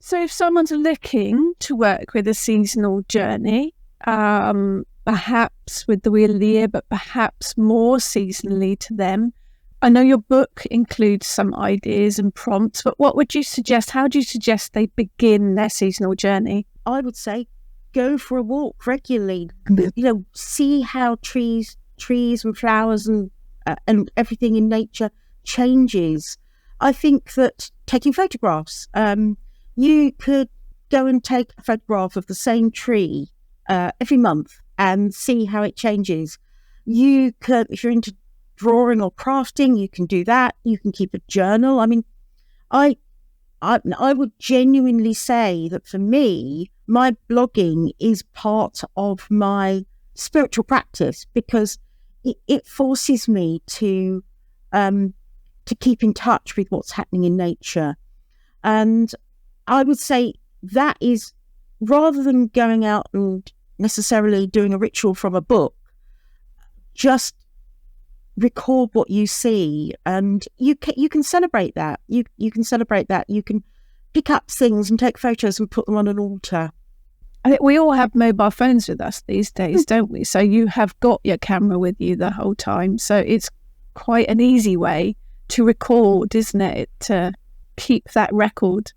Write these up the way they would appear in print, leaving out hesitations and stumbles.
So if someone's looking to work with a seasonal journey, perhaps with the Wheel of the Year, but perhaps more seasonally to them, I know your book includes some ideas and prompts, but what would you suggest? How do you suggest they begin their seasonal journey? I would say go for a walk regularly. See how trees and flowers and everything in nature changes. I think that taking photographs, you could go and take a photograph of the same tree every month and see how it changes. You could, if you're into drawing or crafting, you can do that. You can keep a journal. I mean, I would genuinely say that for me, my blogging is part of my spiritual practice because it forces me to keep in touch with what's happening in nature. And I would say that is, rather than going out and necessarily doing a ritual from a book, just record what you see, and you can celebrate that. You can celebrate that. You can pick up things and take photos and put them on an altar. I think we all have mobile phones with us these days, don't we? So you have got your camera with you the whole time. So it's quite an easy way to record, isn't it? To keep that record.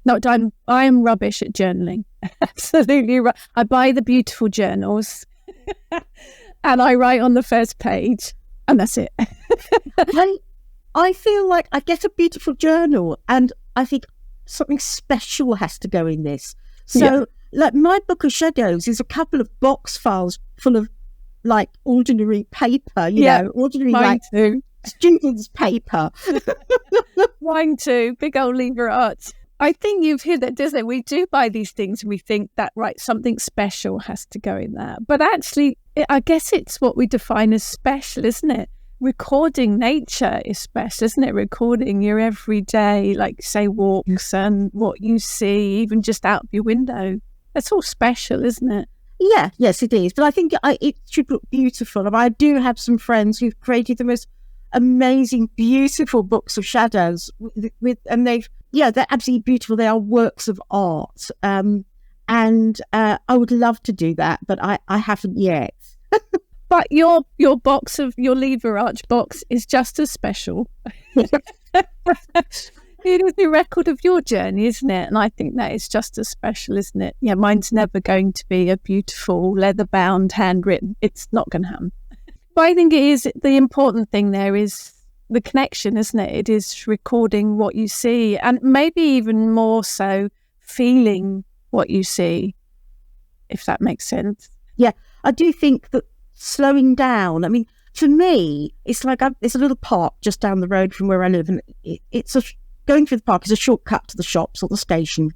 I am rubbish at journaling. Absolutely right. I buy the beautiful journals and I write on the first page and that's it. I feel like I get a beautiful journal and I think something special has to go in this. So like my book of shadows is a couple of box files full of like ordinary paper, ordinary mine too. Students' paper. Mine too. Big old lever arts. I think you've heard that, doesn't it? We do buy these things and we think that, right, something special has to go in there. But actually, I guess it's what we define as special, isn't it? Recording nature is special, isn't it? Recording your everyday, like, say, walks and what you see, even just out of your window. That's all special, isn't it? Yeah, yes, it is. But I think it should look beautiful. And I do have some friends who've created the most amazing, beautiful books of shadows and they're absolutely beautiful. They are works of art. And I would love to do that, but I haven't yet. But your box of your lever arch box is just as special. It is the record of your journey, isn't it? And I think that is just as special, isn't it? Yeah, mine's never going to be a beautiful leather-bound, handwritten. It's not going to happen. But I think it is, the important thing there is the connection, isn't it? It is recording what you see and maybe even more so feeling what you see, if that makes sense. Yeah, I do think that slowing down, I mean, for me, it's like there's a little park just down the road from where I live and going through the park is a shortcut to the shops or the station.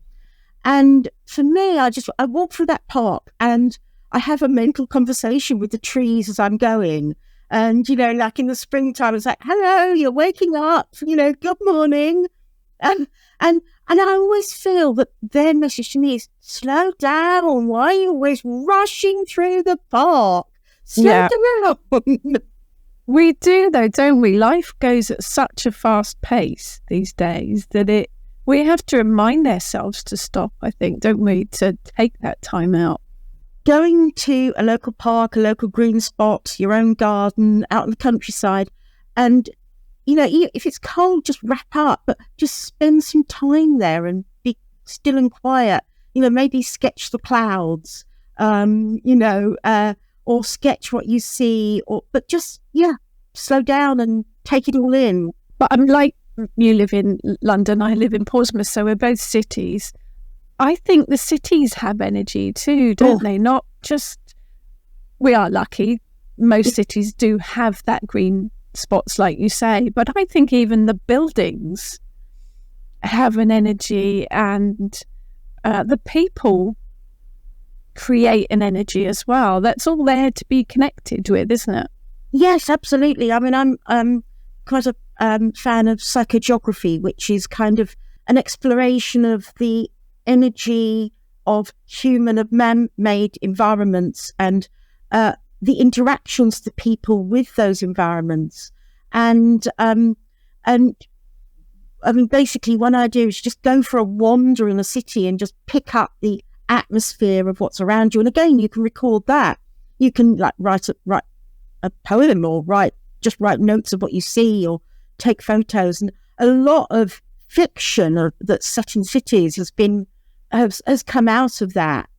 And for me, I walk through that park and I have a mental conversation with the trees as I'm going. And, like in the springtime, it's like, hello, you're waking up, good morning. And I always feel that their message to me is, slow down. Why are you always rushing through the park? Slow down. We do, though, don't we? Life goes at such a fast pace these days that we have to remind ourselves to stop, I think, don't we, to take that time out. Going to a local park, a local green spot, your own garden, out in the countryside, and, if it's cold, just wrap up, but just spend some time there and be still and quiet. Maybe sketch the clouds, or sketch what you see, but just, slow down and take it all in. But I'm like, you live in London, I live in Portsmouth, so we're both cities. I think the cities have energy too, don't they? Not just, we are lucky. Most cities do have that green spots, like you say, but I think even the buildings have an energy and the people create an energy as well. That's all there to be connected with, isn't it? Yes, absolutely. I mean, I'm quite a fan of psychogeography, which is kind of an exploration of the energy of human, of man-made environments and the interactions of the people with those environments. And I mean, basically one idea is just go for a wander in a city and just pick up the atmosphere of what's around you. And again, you can record that. You can like write a poem or write notes of what you see or take photos. And a lot of fiction that's set in cities has come out of that.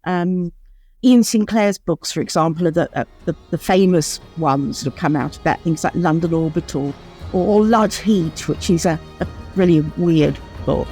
Ian Sinclair's books, for example, are the famous ones that have come out of that. Things like London Orbital or Lud Heat, which is a really weird book.